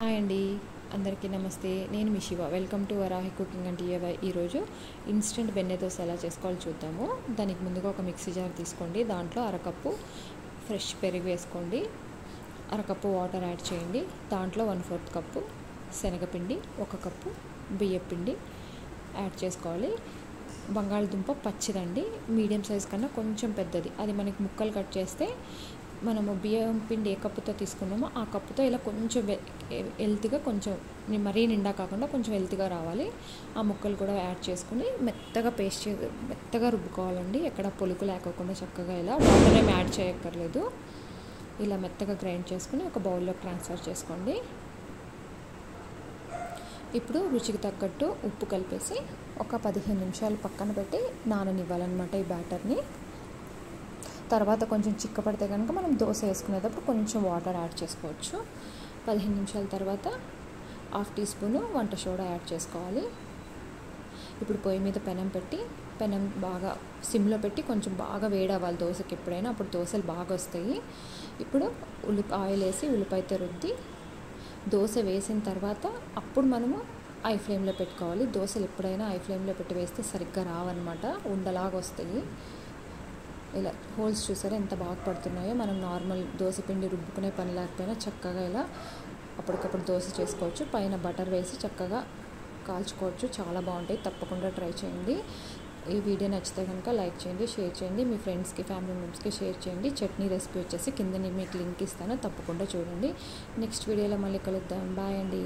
Hi అండి, అందరికీ నమస్తే. నేను మీ Shiva. Welcome to Varahi cooking and DIY. ఈరోజు ఇన్స్టెంట్ బెన్నె దోశ ఎలా చేసుకోవాలో చూద్దాము. దానికి ముందుగా ఒక మిక్సీ జార్ తీసుకోండి. దాంట్లో అరకప్పు ఫ్రెష్ పెరుగు వేసుకోండి, అరకప్పు వాటర్ యాడ్ చేయండి. దాంట్లో 1/4 కప్పు శనగపిండి, 1 కప్పు బియ్యపిండి యాడ్ చేసుకోవాలి. బంగాళదుంప పచ్చిదండి, మీడియం సైజ్ కన్నా కొంచెం పెద్దది. అది మనకి ముక్కలు కట్ చేస్తే మనము బియ్యం పిండి ఏ కప్పుతో తీసుకున్నామో ఆ కప్పుతో ఇలా కొంచెం హెల్తీగా, కొంచెం మరీ నిండా కాకుండా కొంచెం హెల్తీగా రావాలి. ఆ ముక్కలు కూడా యాడ్ చేసుకుని మెత్తగా రుబ్బుకోవాలండి. ఎక్కడ పొలుకు లేకోకుండా చక్కగా ఇలా వాటర్ ఏమి యాడ్ చేయక్కర్లేదు. ఇలా మెత్తగా గ్రైండ్ చేసుకుని ఒక బౌల్లోకి ట్రాన్స్ఫర్ చేసుకోండి. ఇప్పుడు రుచికి తగ్గట్టు ఉప్పు కలిపేసి ఒక 15 నిమిషాలు పక్కన పెట్టి నాననివ్వాలన్నమాట ఈ బ్యాటర్ని. తర్వాత కొంచెం చిక్కపడితే కనుక మనం దోశ వేసుకునేటప్పుడు కొంచెం వాటర్ యాడ్ చేసుకోవచ్చు. 15 నిమిషాల తర్వాత 1/2 టీ స్పూను వంట సోడా యాడ్ చేసుకోవాలి. ఇప్పుడు పొయ్యి మీద పెనం బాగా సిమ్లో పెట్టి కొంచెం బాగా వేడవ్వాలి దోశకి ఎప్పుడైనా, అప్పుడు దోశలు బాగా వస్తాయి. ఇప్పుడు ఆయిల్ వేసి ఉల్లిపాయతో రుద్ది దోశ వేసిన తర్వాత అప్పుడు మనము ఐ ఫ్లేమ్లో పెట్టుకోవాలి. దోశలు ఎప్పుడైనా ఐ ఫ్లేమ్లో పెట్టి వేస్తే సరిగ్గా రావన్నమాట, ఉండలాగా వస్తాయి. ఇలా హోల్స్ చూసారా ఎంత బాగా పడుతున్నాయో. మనం నార్మల్ దోశ పిండి రుబ్బుకునే పని లేకపోయినా చక్కగా ఇలా అప్పటికప్పుడు దోశ చేసుకోవచ్చు. పైన బటర్ వేసి చక్కగా కాల్చుకోవచ్చు. చాలా బాగుంటాయి, తప్పకుండా ట్రై చేయండి. ఈ వీడియో నచ్చితే కనుక లైక్ చేయండి, షేర్ చేయండి, మీ ఫ్రెండ్స్కి, ఫ్యామిలీ మెంబర్స్కి షేర్ చేయండి. చట్నీ రెసిపీ వచ్చేసి కింద మీకు లింక్ ఇస్తాను, తప్పకుండా చూడండి. నెక్స్ట్ వీడియోలో మళ్ళీ కలుద్దాం. బాయ్ అండి.